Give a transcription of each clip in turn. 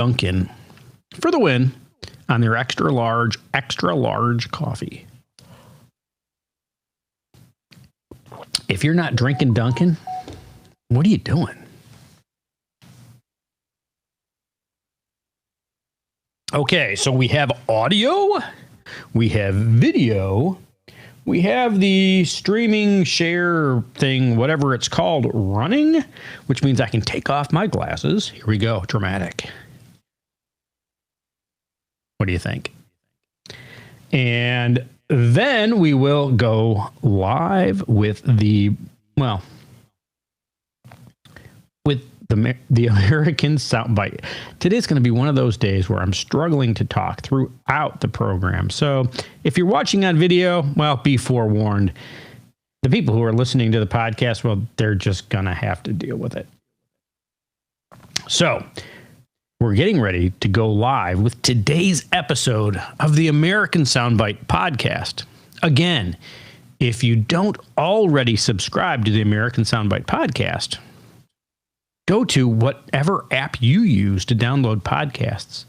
Dunkin' for the win on their extra large coffee. If you're not drinking Dunkin', what are you doing? Okay, so we have audio, we have video, we have the streaming share thing, whatever it's called, running, which means I can take off my glasses. Here we go, dramatic. What do you think? And then we will go live with the American Soundbite. Today's going to be one of those days where I'm struggling to talk throughout the program. So if you're watching on video, well, be forewarned. The people who are listening to the podcast, well, they're just going to have to deal with it. So we're getting ready to go live with today's episode of the American Soundbite podcast. Again, if you don't already subscribe to the American Soundbite podcast, go to whatever app you use to download podcasts.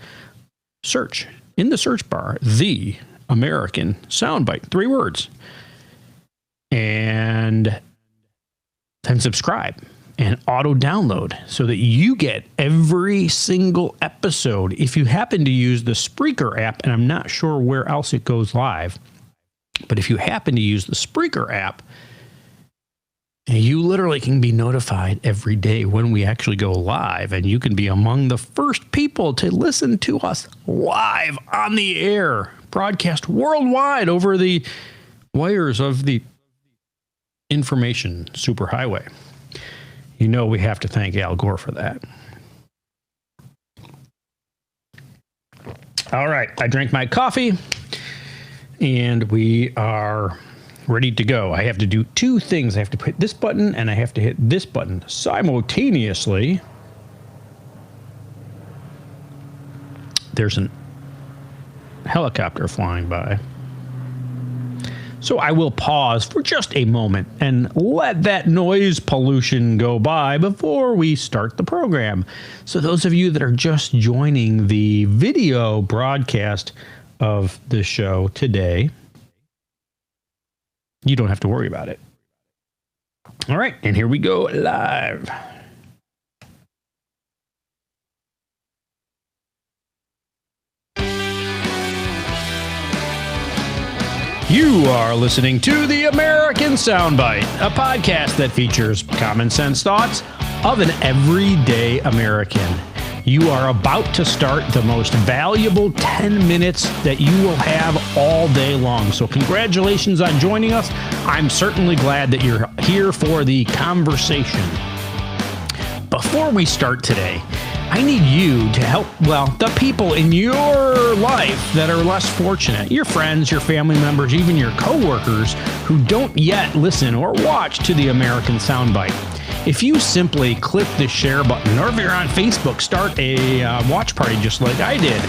Search in the search bar, The American Soundbite, 3 words. And then subscribe and auto download so that you get every single episode. If you happen to use the Spreaker app, and I'm not sure where else it goes live, but if you happen to use the Spreaker app, you literally can be notified every day when we actually go live, and you can be among the first people to listen to us live on the air, broadcast worldwide over the wires of the information superhighway. You know we have to thank Al Gore for that. All right, I drank my coffee, and we are ready to go. I have to do 2 things. I have to hit this button and I have to hit this button simultaneously. There's a helicopter flying by. So I will pause for just a moment and let that noise pollution go by before we start the program. So those of you that are just joining the video broadcast of the show today, you don't have to worry about it. All right, and here we go live. You are listening to the American Soundbite, a podcast that features common sense thoughts of an everyday American. You are about to start the most valuable 10 minutes that you will have all day long. So congratulations on joining us. I'm certainly glad that you're here for the conversation. Before we start today, I need you to help, the people in your life that are less fortunate, your friends, your family members, even your coworkers who don't yet listen or watch to the American Soundbite. If you simply click the share button, or if you're on Facebook, start a watch party just like I did.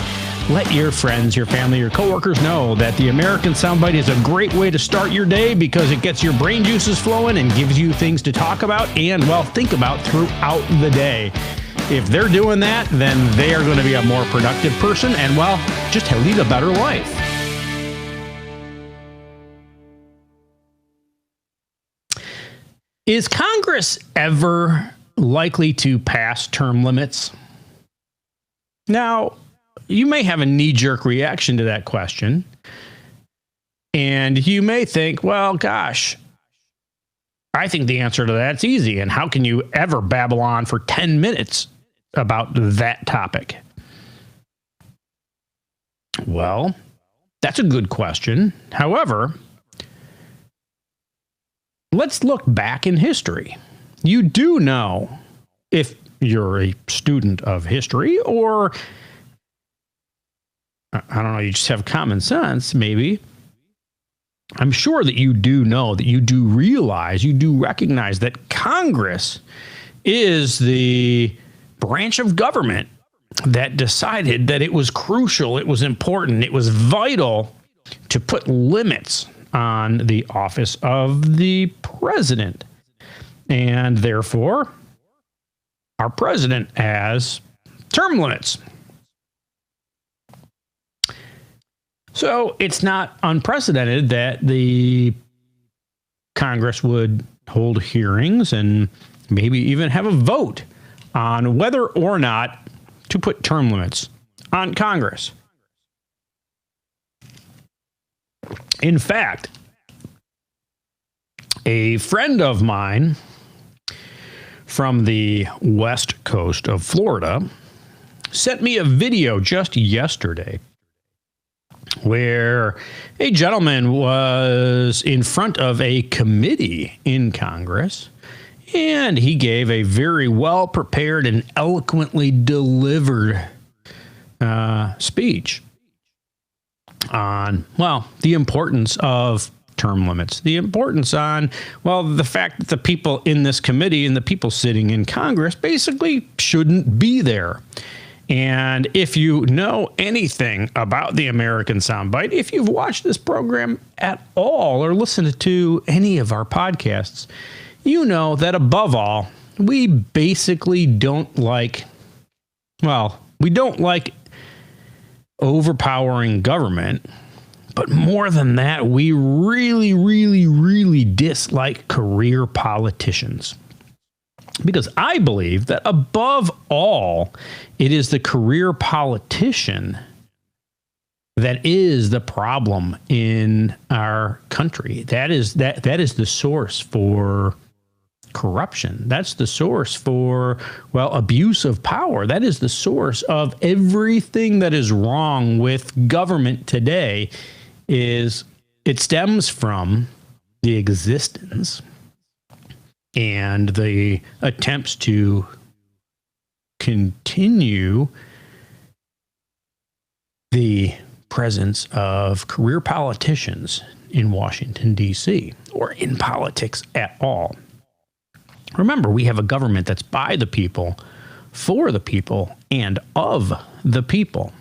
Let your friends, your family, your coworkers know that the American Soundbite is a great way to start your day because it gets your brain juices flowing and gives you things to talk about and, think about throughout the day. If they're doing that, then they are going to be a more productive person and, just lead a better life. Is Congress ever likely to pass term limits? Now, you may have a knee-jerk reaction to that question, and you may think, I think the answer to that's easy, and how can you ever babble on for 10 minutes about that topic? Well, that's a good question. However, let's look back in history. You do know, if you're a student of history, or I don't know, you just have common sense, maybe. I'm sure that you do know, that you do realize, you do recognize that Congress is the branch of government that decided that it was crucial, it was important, it was vital to put limits on the office of the president. And therefore, our president has term limits. So it's not unprecedented that the Congress would hold hearings and maybe even have a vote on whether or not to put term limits on Congress. In fact, a friend of mine from the west coast of Florida sent me a video just yesterday where a gentleman was in front of a committee in Congress, and he gave a very well prepared and eloquently delivered speech on, well, the importance of term limits, the importance on, well, the fact that the people in this committee and the people sitting in Congress basically shouldn't be there. And if you know anything about the American Soundbite, if you've watched this program at all or listened to any of our podcasts, you know that above all, we basically don't like, well, we don't like overpowering government, but more than that, we really, really, really dislike career politicians. Because I believe that above all, it is the career politician that is the problem in our country. That is the source for corruption. That's the source for, well, abuse of power. That is the source of everything that is wrong with government today. It stems from the existence and the attempts to continue the presence of career politicians in Washington, D.C., or in politics at all. Remember, we have a government that's by the people, for the people, and of the people.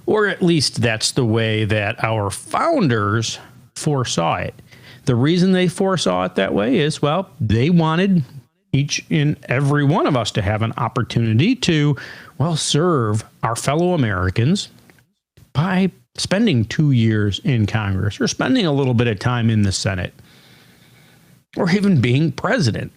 Or at least that's the way that our founders foresaw it. The reason they foresaw it that way is, well, they wanted each and every one of us to have an opportunity to, well, serve our fellow Americans by spending 2 years in Congress or spending a little bit of time in the Senate or even being president.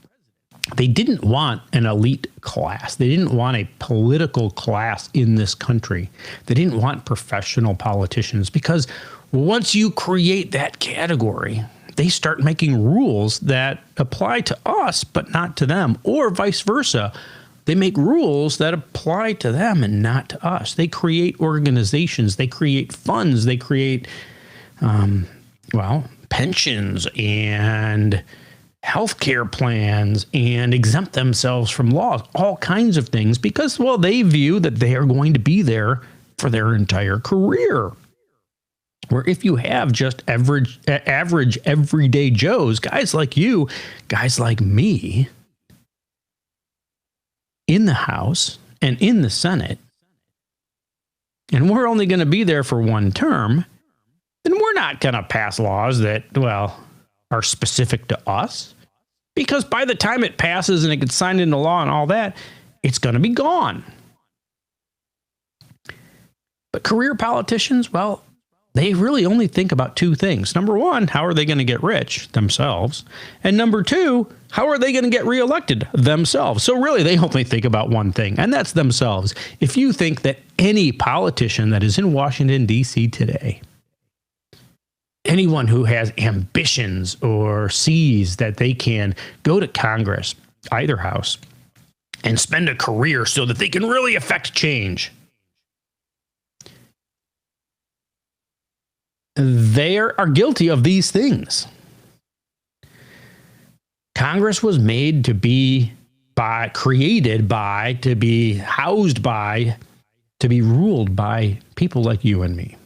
They didn't want an elite class. They didn't want a political class in this country. They didn't want professional politicians, because once you create that category, they start making rules that apply to us, but not to them, or vice versa. They make rules that apply to them and not to us. They create organizations, they create funds, they create, pensions and healthcare plans, and exempt themselves from laws, all kinds of things, because, well, they view that they are going to be there for their entire career. Where if you have just average, everyday Joes, guys like you, guys like me, in the House and in the Senate, and we're only going to be there for one term, then we're not going to pass laws that, well, are specific to us. Because by the time it passes and it gets signed into law and all that, it's going to be gone. But career politicians, well, they really only think about two things. Number one, how are they going to get rich themselves? And number two, how are they going to get reelected themselves? So really, they only think about one thing, and that's themselves. If you think that any politician that is in Washington, D.C. today, anyone who has ambitions or sees that they can go to Congress, either house, and spend a career so that they can really affect change, they are guilty of these things. Congress was made to be created by, to be housed by, to be ruled by people like you and me.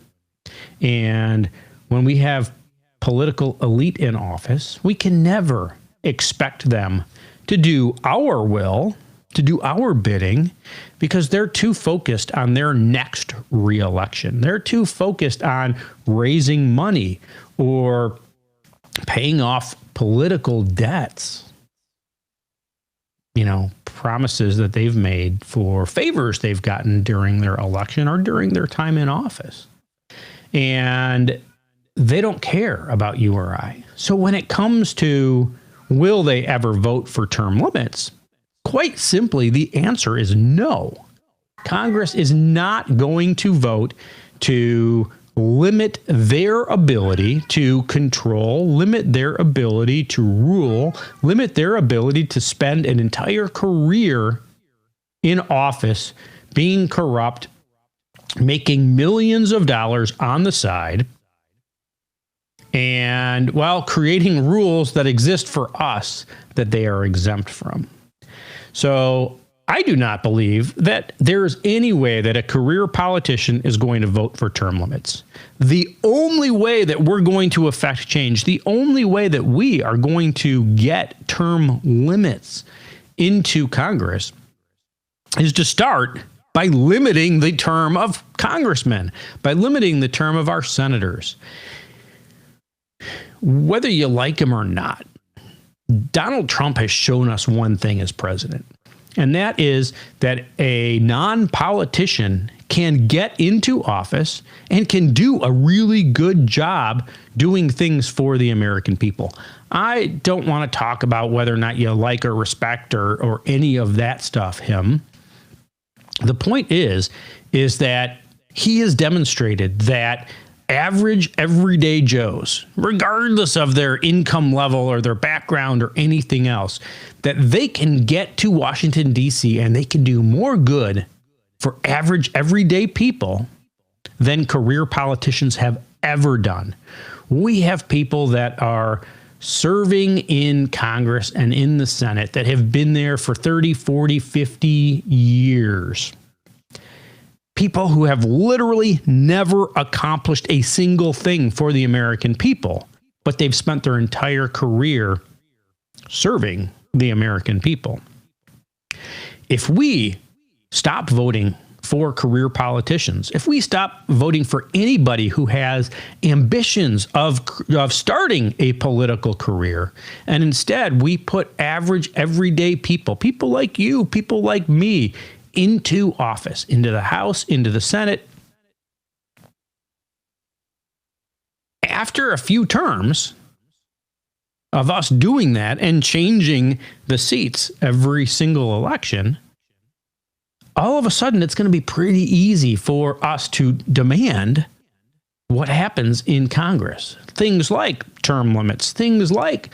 And when we have political elite in office, we can never expect them to do our will, to do our bidding, because they're too focused on their next reelection. They're too focused on raising money or paying off political debts. You know, promises that they've made for favors they've gotten during their election or during their time in office. And they don't care about you or I. So when it comes to will they ever vote for term limits, quite simply, the answer is no. Congress is not going to vote to limit their ability to control, limit their ability to rule, limit their ability to spend an entire career in office being corrupt, making millions of dollars on the side, and while creating rules that exist for us that they are exempt from. So I do not believe that there is any way that a career politician is going to vote for term limits. The only way that we're going to affect change, the only way that we are going to get term limits into Congress is to start by limiting the term of congressmen, by limiting the term of our senators. Whether you like him or not, Donald Trump has shown us one thing as president, and that is that a non-politician can get into office and can do a really good job doing things for the American people. I don't want to talk about whether or not you like or respect or any of that stuff, him. The point is that he has demonstrated that average, everyday Joes, regardless of their income level or their background or anything else, that they can get to Washington, D.C., and they can do more good for average, everyday people than career politicians have ever done. We have people that are serving in Congress and in the Senate that have been there for 30, 40, 50 years. People who have literally never accomplished a single thing for the American people, but they've spent their entire career serving the American people. If we stop voting for career politicians, if we stop voting for anybody who has ambitions of starting a political career, and instead we put average, everyday people, people like you, people like me, into office, into the House, into the Senate, after a few terms of us doing that and changing the seats every single election, all of a sudden it's going to be pretty easy for us to demand what happens in Congress. Things like term limits, things like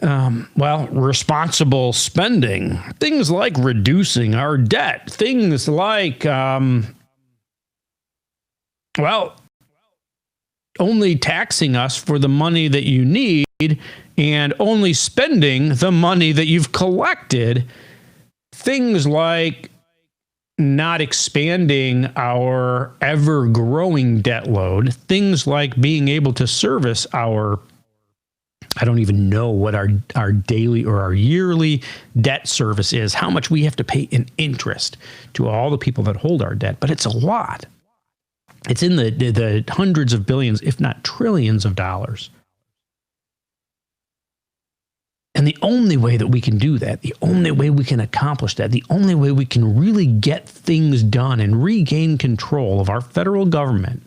responsible spending, things like reducing our debt, things like, only taxing us for the money that you need and only spending the money that you've collected, things like not expanding our ever-growing debt load, things like being able to service our I don't even know what our daily or our yearly debt service is, how much we have to pay in interest to all the people that hold our debt. But it's a lot. It's in the hundreds of billions, if not trillions of dollars. And the only way that we can do that, the only way we can accomplish that, the only way we can really get things done and regain control of our federal government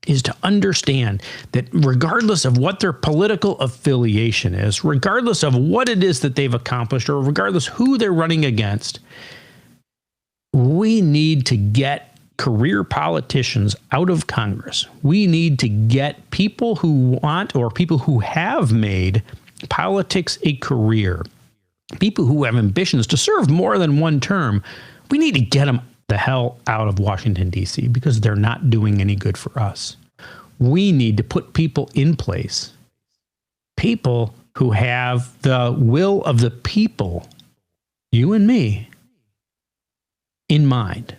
is to understand that regardless of what their political affiliation is, regardless of what it is that they've accomplished, or regardless who they're running against, we need to get career politicians out of Congress. We need to get people who want, or people who have made politics a career, people who have ambitions to serve more than one term. We need to get them the hell out of Washington, D.C., because they're not doing any good for us. We need to put people in place, people who have the will of the people, you and me, in mind.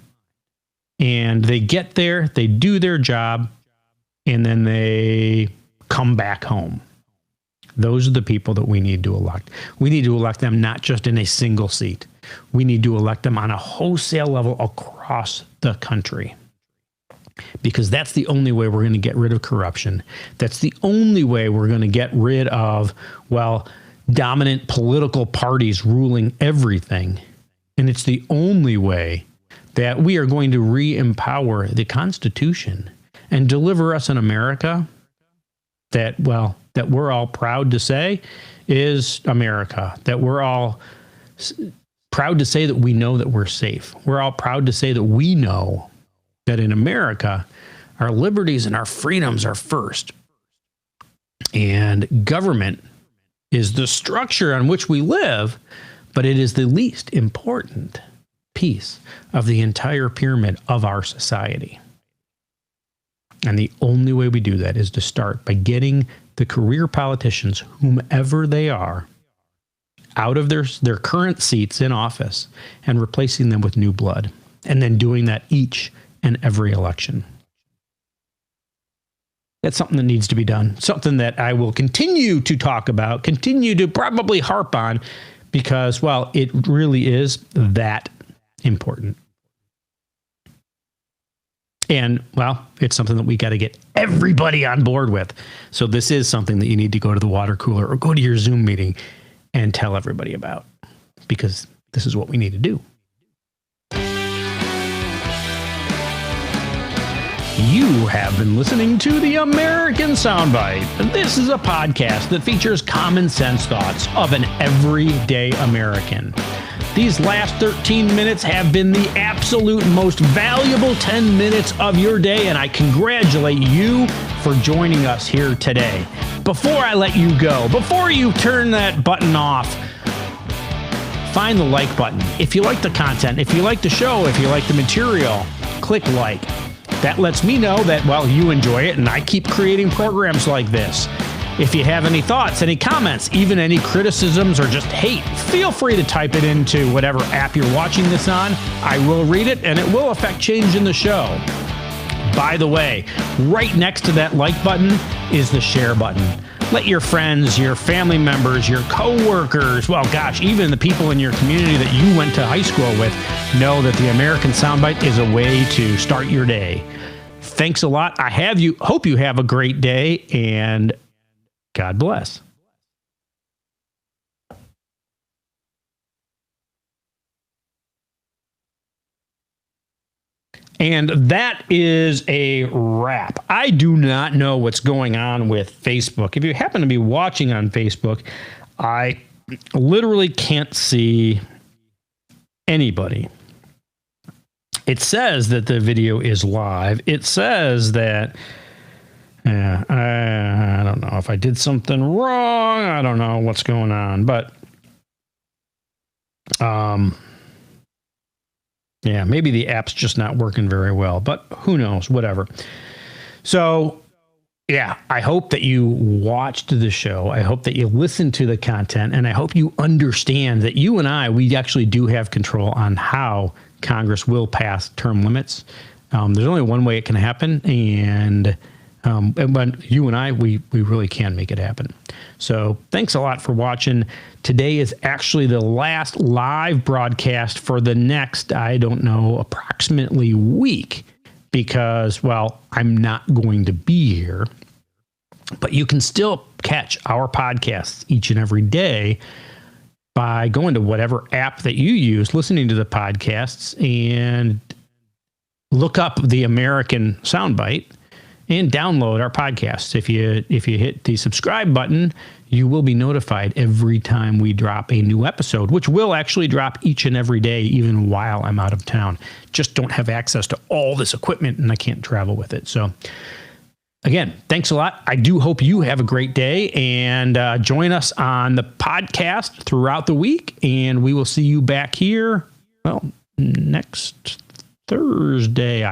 And they get there, they do their job, and then they come back home. Those are the people that we need to elect. We need to elect them not just in a single seat. We need to elect them on a wholesale level across the country. Because that's the only way we're going to get rid of corruption. That's the only way we're going to get rid of, dominant political parties ruling everything. And it's the only way that we are going to re-empower the Constitution and deliver us an America that we're all proud to say is America, that we're all proud to say that we know that we're safe. We're all proud to say that we know that in America, our liberties and our freedoms are first. And government is the structure on which we live, but it is the least important piece of the entire pyramid of our society. And the only way we do that is to start by getting the career politicians, whomever they are, out of their current seats in office and replacing them with new blood, and then doing that each and every election. That's something that needs to be done, something that I will continue to talk about, continue to probably harp on, because, well, it really is that important. And, well, it's something that we got to get everybody on board with. So this is something that you need to go to the water cooler or go to your Zoom meeting and tell everybody about, because this is what we need to do. You have been listening to the American Soundbite. This is a podcast that features common sense thoughts of an everyday American. These last 13 minutes have been the absolute most valuable 10 minutes of your day, and I congratulate you for joining us here today. Before I let you go, before you turn that button off, find the like button. If you like the content, if you like the show, if you like the material, click like. That lets me know that, well, you enjoy it, and I keep creating programs like this. If you have any thoughts, any comments, even any criticisms or just hate, feel free to type it into whatever app you're watching this on. I will read it, and it will affect change in the show. By the way, right next to that like button is the share button. Let your friends, your family members, your coworkers, well, gosh, even the people in your community that you went to high school with know that the American Soundbite is a way to start your day. Thanks a lot. Hope you have a great day, and God bless. And that is a wrap. I do not know what's going on with Facebook. If you happen to be watching on Facebook, I literally can't see anybody. It says that the video is live. It says that, I don't know if I did something wrong. I don't know what's going on, but yeah, maybe the app's just not working very well, but who knows, whatever. So, yeah, I hope that you watched the show. I hope that you listened to the content, and I hope you understand that you and we actually do have control on how Congress will pass term limits. There's only one way it can happen, and when you and we really can make it happen. So thanks a lot for watching. Today is actually the last live broadcast for the next, I don't know, approximately week, because, well, I'm not going to be here. But you can still catch our podcasts each and every day by going to whatever app that you use, listening to the podcasts, and look up the American Soundbite and download our podcasts. If you hit the subscribe button, you will be notified every time we drop a new episode, which will actually drop each and every day, even while I'm out of town. Just don't have access to all this equipment, and I can't travel with it. So again, thanks a lot. I do hope you have a great day, and join us on the podcast throughout the week, and we will see you back here, well, next Thursday.